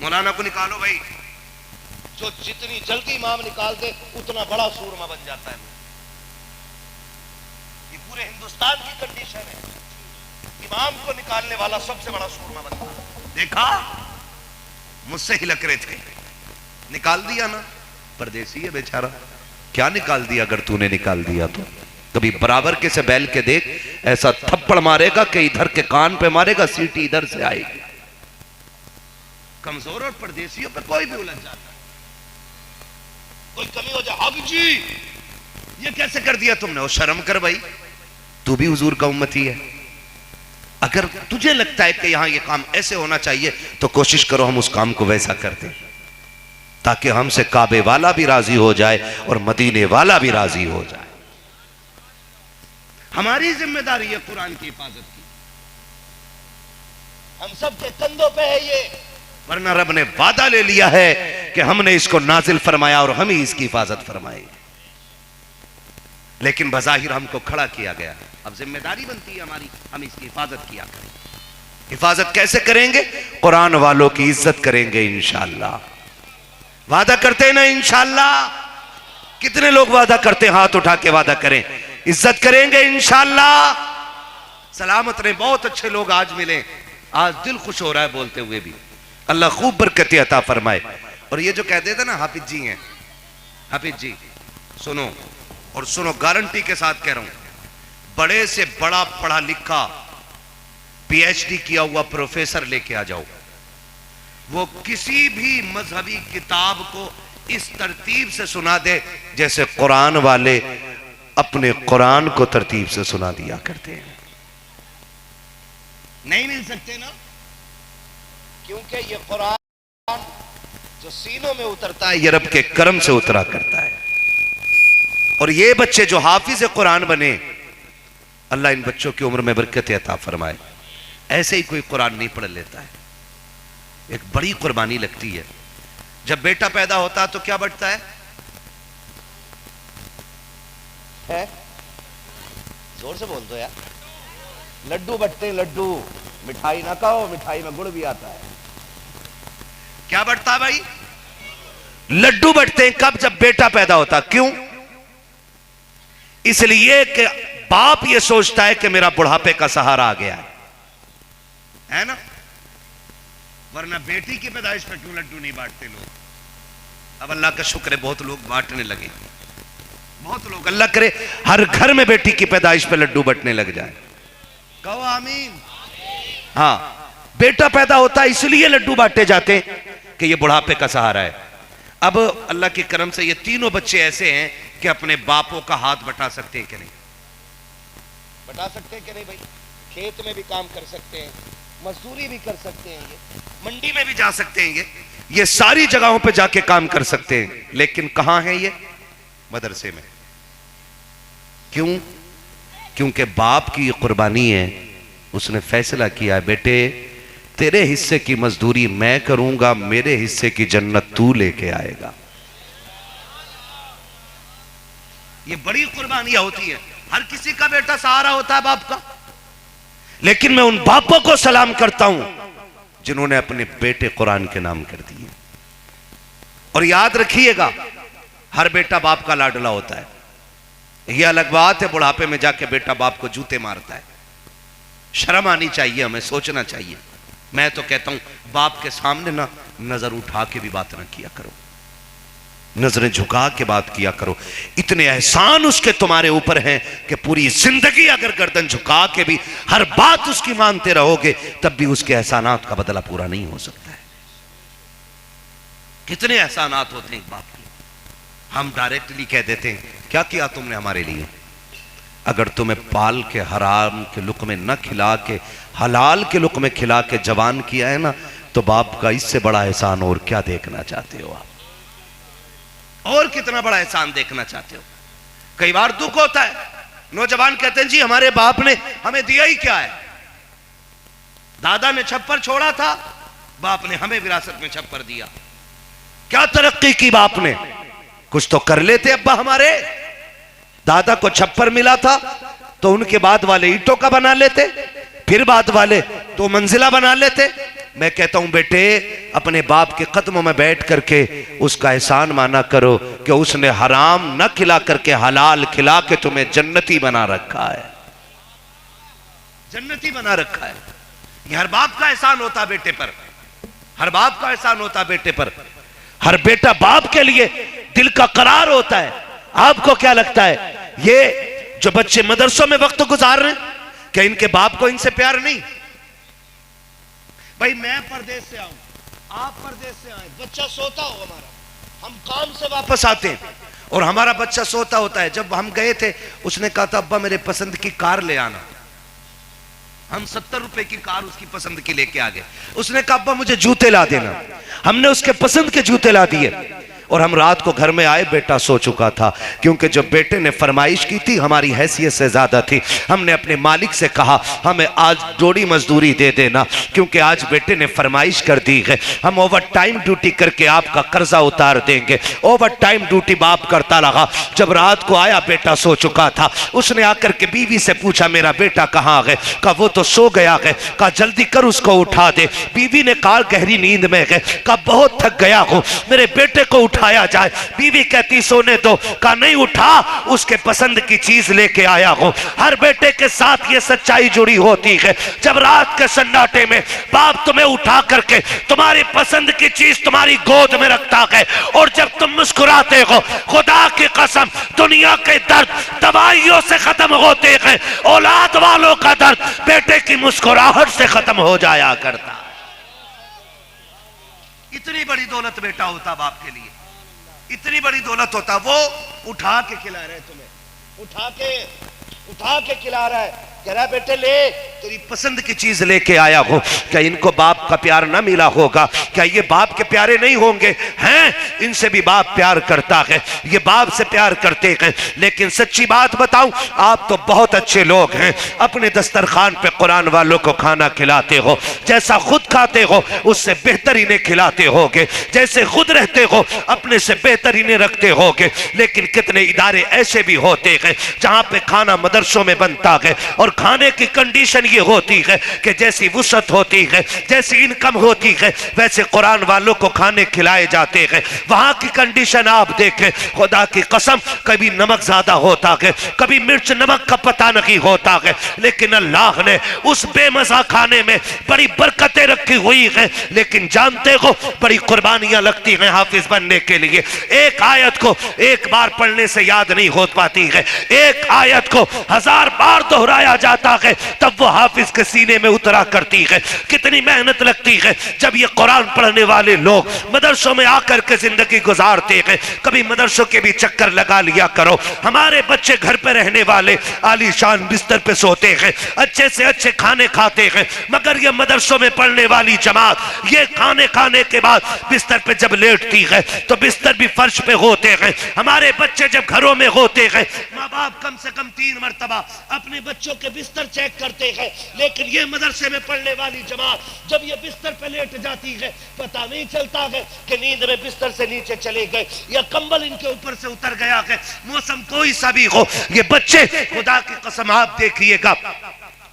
मौलाना को निकालो भाई, जो जितनी जल्दी इमाम निकाल दे उतना बड़ा सूरमा बन जाता है। ये पूरे हिंदुस्तान की कंडीशन है, इमाम को निकालने वाला सबसे बड़ा सूरमा बनता है। देखा, मुझसे ही लग रहे थे, निकाल दिया ना, परदेसी है बेचारा, क्या निकाल दिया? अगर तूने निकाल दिया तो कभी बराबर के से बैल के देख, ऐसा थप्पड़ मारेगा कि इधर के कान पे मारेगा, सीटी इधर से आएगी। कमजोर और परदेसियों पे कोई भी उलझ जाता है, कोई कमी हो जाए, हाफिज जी ये कैसे कर दिया तुमने? वो शर्म कर भाई, तू भी हुजूर का उम्मती है। अगर तुझे लगता है कि यहां ये काम ऐसे होना चाहिए तो कोशिश करो हम उस काम को वैसा कर दें, ताकि हमसे काबे वाला भी राजी हो जाए और मदीने वाला भी राजी हो जाए। हमारी जिम्मेदारी है कुरान की हिफाजत की, हम सबके कंधों पे है ये, वरना रब ने वादा ले लिया है कि हमने इसको नाजिल फरमाया और हम ही इसकी हिफाजत फरमाएंगे। लेकिन बज़ाहिर हमको खड़ा किया गया, अब जिम्मेदारी बनती है हमारी, हम इसकी हिफाजत किया करें। हिफाजत कैसे करेंगे? कुरान वालों की इज्जत करेंगे इंशाअल्लाह। वादा करते हैं ना इंशाअल्लाह? कितने लोग वादा करते हैं? हाथ उठा के वादा करें, इज्जत करेंगे इंशाअल्लाह। सलामत रहे, बहुत अच्छे लोग आज मिले, आज दिल खुश हो रहा है बोलते हुए भी। अल्लाह खूब बरकत अता फरमाए। और ये जो कह देते ना हाफिज जी हैं, हाफिज जी सुनो, और सुनो, गारंटी के साथ कह रहा हूं, बड़े से बड़ा पढ़ा लिखा पीएचडी किया हुआ प्रोफेसर लेके आ जाओ, वो किसी भी मजहबी किताब को इस तरतीब से सुना दे जैसे कुरान वाले अपने कुरान को तरतीब से सुना दिया करते हैं। नहीं मिल सकते ना, क्योंकि ये कुरान जो सीनों में उतरता है ये रब के करम से उतरा करता है। और ये बच्चे जो हाफिज कुरान बने, अल्लाह इन बच्चों की उम्र में बरकत अता फरमाए। ऐसे ही कोई कुरान नहीं पढ़ लेता है, एक बड़ी कुर्बानी लगती है। जब बेटा पैदा होता है तो क्या बढ़ता है? जोर से बोल दो यार। लड्डू बटते हैं, लड्डू। मिठाई ना खाओ, मिठाई में गुड़ भी आता है। क्या बढ़ता है भाई? लड्डू बढ़ते हैं कब? जब बेटा पैदा होता। क्यों? इसलिए कि बाप ये सोचता है कि मेरा बुढ़ापे का सहारा आ गया है ना। वरना बेटी की पैदाइश पर क्यों लड्डू नहीं बांटते लोग? अब अल्लाह का शुक्र है बहुत लोग बांटने लगे। बहुत लोग, अल्लाह करे हर घर में बेटी की पैदाइश पे लड्डू बंटने लग जाए। कहो आमीन। हाँ, बेटा पैदा होता है इसलिए लड्डू बांटे जाते हैं कि ये बुढ़ापे का सहारा है। अब अल्लाह के करम से ये तीनों बच्चे ऐसे हैं कि अपने बापों का हाथ बटा सकते हैं कि नहीं? बटा सकते हैं कि नहीं भाई? खेत में भी काम कर सकते हैं, मजदूरी भी कर सकते हैं, ये मंडी में भी जा सकते हैं, ये सारी जगहों पे जाके काम कर सकते हैं। लेकिन कहां है ये? मदरसे में। क्यों? क्योंकि बाप की ये कुर्बानी है। उसने फैसला किया है बेटे तेरे हिस्से की मजदूरी मैं करूंगा, मेरे हिस्से की जन्नत तू लेके आएगा। ये बड़ी कुर्बानियां होती है। हर किसी का बेटा सहारा होता है बाप का, लेकिन मैं उन बापों को सलाम करता हूं जिन्होंने अपने बेटे कुरान के नाम कर दिए। और याद रखिएगा हर बेटा बाप का लाडला होता है। यह अलग बात है बुढ़ापे में जाके बेटा बाप को जूते मारता है। शर्म आनी चाहिए, हमें सोचना चाहिए। मैं तो कहता हूं बाप के सामने ना नजर उठा के भी बात ना किया करो, नजरें झुका के बात किया करो। इतने एहसान उसके तुम्हारे ऊपर हैं कि पूरी जिंदगी अगर गर्दन झुका के भी हर बात उसकी मानते रहोगे तब भी उसके एहसानात का बदला पूरा नहीं हो सकता है। कितने एहसानात होते हैं बाप के। हम डायरेक्टली कह देते हैं क्या किया तुमने हमारे लिए? अगर तुम्हें पाल के हराम के लुक़्मे न खिला के हलाल के लुक़्मे खिला के जवान किया है ना, तो बाप का इससे बड़ा एहसान और क्या देखना चाहते हो आप? और कितना बड़ा एहसान देखना चाहते हो? कई बार दुख होता है, नौजवान कहते हैं जी हमारे बाप ने हमें दिया ही क्या है। दादा ने छप्पर छोड़ा था, बाप ने हमें विरासत में छप्पर दिया। क्या तरक्की की बाप ने? कुछ तो कर लेते अब्बा हमारे। दादा को छप्पर मिला था तो उनके बाद वाले ईंटों का बना लेते, फिर बाद वाले 2 मंजिला बना लेते। मैं कहता हूं बेटे अपने बाप के कदमों में बैठ करके उसका एहसान माना करो कि उसने हराम न खिला करके हलाल खिला के तुम्हें जन्नती बना रखा है। जन्नती बना रखा है। यह हर बाप का एहसान होता बेटे पर। हर बाप का एहसान होता बेटे पर। हर बेटा बाप के लिए दिल का करार होता है। आपको क्या लगता है ये जो बच्चे मदरसों में वक्त गुजार रहे हैं क्या इनके बाप को इनसे प्यार नहीं? भाई मैं परदेश से आऊं, आप परदेश से आए, बच्चा सोता हो हमारा, हम काम से वापस आते हैं और हमारा बच्चा सोता होता है। जब हम गए थे उसने कहा था अब्बा मेरे पसंद की कार ले आना। हम 70 रुपए की कार उसकी पसंद की लेके आ गए। उसने कहा अब्बा मुझे जूते ला देना। हमने उसके पसंद के जूते ला दिए और हम रात को घर में आए, बेटा सो चुका था। क्योंकि जो बेटे ने फरमाइश की थी हमारी हैसियत से ज्यादा थी। हमने अपने मालिक से कहा हमें आज जोड़ी मजदूरी दे देना, क्योंकि आज बेटे ने फरमाइश कर दी है, हम ओवर टाइम ड्यूटी करके आपका कर्जा उतार देंगे। ओवर टाइम ड्यूटी बाप करता रहा। जब रात को आया बेटा सो चुका था। उसने आकर के बीवी से पूछा मेरा बेटा कहाँ है? कहा वो तो सो गया है। कहा जल्दी कर उसको उठा दे। बीवी ने कहा गहरी नींद में है। कहा बहुत थक गया हूं, मेरे बेटे को उठाया जाए। बीवी कहती सोने दो। कहा नहीं उठा, उसके पसंद की चीज लेके आया हूं। हर बेटे के साथ ये सच्चाई जुड़ी होती है। जब रात के सन्नाटे में बाप तुम्हें उठा करके तुम्हारी पसंद की चीज तुम्हारी गोद में रखता है और जब तुम मुस्कुराते हो, खुदा की कसम दुनिया के दर्द दवाइयों से खत्म होते हैं, औलाद वालों का दर्द बेटे की मुस्कुराहट से खत्म हो जाया करता। इतनी बड़ी दौलत बेटा होता बाप के लिए, इतनी बड़ी दौलत होता। वो उठा के खिला रहे तुम्हें, उठा के खिला रहा है। कह रहा बेटे ले तेरी पसंद की चीज लेके आया हो। क्या इनको बाप का प्यार ना मिला होगा? क्या ये बाप के प्यारे नहीं होंगे? हैं, इनसे भी बाप प्यार करता है, ये बाप से प्यार करते हैं। लेकिन सच्ची बात बताऊं, आप तो बहुत अच्छे लोग हैं, अपने दस्तरखान पे कुरान वालों को खाना खिलाते हो। जैसा खुद खाते हो उससे बेहतर इन्हें खिलाते होगे, जैसे खुद रहते हो अपने से बेहतर इन्हें रखते होगे। लेकिन कितने इदारे ऐसे भी होते हैं जहां पे खाना मदरसों में बनता है और खाने की कंडीशन ये होती है कि जैसी वुसअत होती है, जैसी इनकम होती है, वैसे कुरान वालों को खाने खिलाए जाते हैं। वहां की कंडीशन आप देखें, खुदा की कसम, कभी नमक ज्यादा होता है, कभी मिर्च नमक का पता नहीं होता है, लेकिन अल्लाह ने उस बेमजा खाने में बड़ी बरकतें रखी हुई है। लेकिन जानते हो बड़ी कुर्बानियां लगती हैं हाफिज बनने के लिए। एक आयत को एक बार पढ़ने से याद नहीं हो पाती है, एक आयत को 1000 बार दोहराया जाता है तब वो हाफिज के सीने में उतरा करती है। कितनी मेहनत लगती है जब ये कुरान पढ़ने वाले लोग मदरसों में आकर के जिंदगी गुजारते हैं। कभी मदरसों के भी चक्कर लगा लिया करो। हमारे बच्चे घर पे रहने वाले आलीशान बिस्तर पे सोते हैं, अच्छे से अच्छे खाने खाते हैं, मगर ये मदरसों में पढ़ने वाली जमात ये खाने खाने के बाद बिस्तर पे जब लेटती है तो बिस्तर भी फर्श पे होते हैं। हमारे बच्चे जब घरों में होते हैं, माँ बाप कम से कम 3 मरतबा अपने बच्चों के बिस्तर चेक करते हैं, लेकिन ये मदरसे में पढ़ने वाली जमात जब ये बिस्तर पे लेट जाती है पता नहीं चलता है कि नींद में बिस्तर से नीचे चले गए या कंबल इनके ऊपर से उतर गया है। मौसम कोई सा भी हो, ये बच्चे खुदा की कसम आप देखिएगा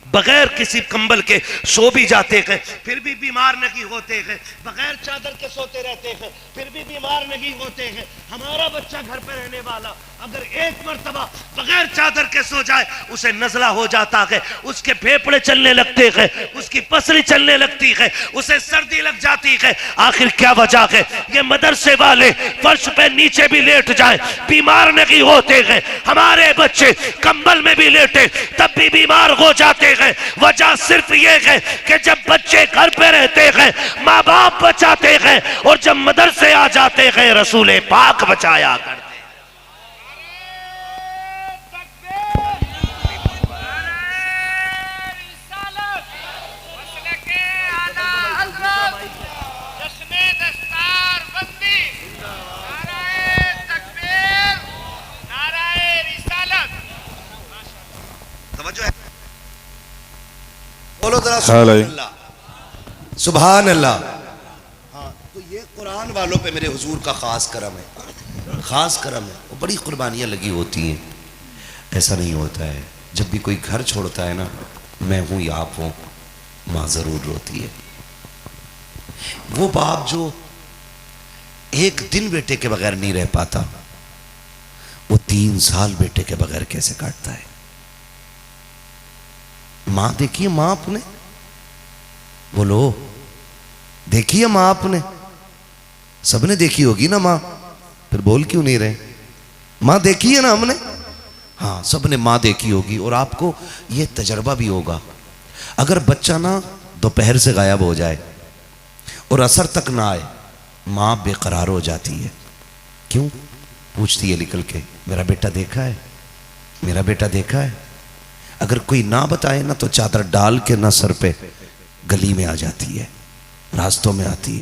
बगैर किसी कंबल के सो भी जाते हैं, फिर भी बीमार नहीं होते हैं, बगैर चादर के सोते रहते हैं, फिर भी बीमार नहीं होते हैं। हमारा बच्चा घर पे रहने वाला अगर एक मर्तबा बगैर चादर के सो जाए उसे नजला हो जाता है, उसके फेफड़े चलने लगते हैं, उसकी पसली चलने लगती है, उसे सर्दी लग जाती है। आखिर क्या वजह है? ये मदरसे वाले फर्श पे नीचे भी लेट जाए बीमार नहीं होते हैं, हमारे बच्चे कंबल में भी लेटे तब भी बीमार हो जाते हैं। वजह सिर्फ ये है कि जब बच्चे घर पे रहते हैं माँ बाप बचाते हैं और जब मदरसे आ जाते हैं रसूल पाक बचाया करते। बोलो जरा सुभान अल्लाह। हाँ, तो ये कुरान वालों पे मेरे हुजूर का खास करम है, खास करम है। वो बड़ी कुर्बानियां लगी होती हैं। ऐसा नहीं होता है जब भी कोई घर छोड़ता है ना, मैं हूं या आप हो, माँ जरूर रोती है। वो बाप जो एक दिन बेटे के बगैर नहीं रह पाता, वो 3 साल बेटे के बगैर कैसे काटता है। मां देखिए, मां आपने बोलो, देखिए मां आपने, सबने देखी होगी ना मां, फिर बोल क्यों नहीं रहे? मां देखी है ना हमने, हाँ सबने मां देखी होगी। और आपको ये तजर्बा भी होगा, अगर बच्चा ना दोपहर से गायब हो जाए और असर तक ना आए, मां बेकरार हो जाती है। क्यों? पूछती है निकल के, मेरा बेटा देखा है, मेरा बेटा देखा है। अगर कोई ना बताए ना तो चादर डाल के ना सर पे गली में आ जाती है, रास्तों में आती है।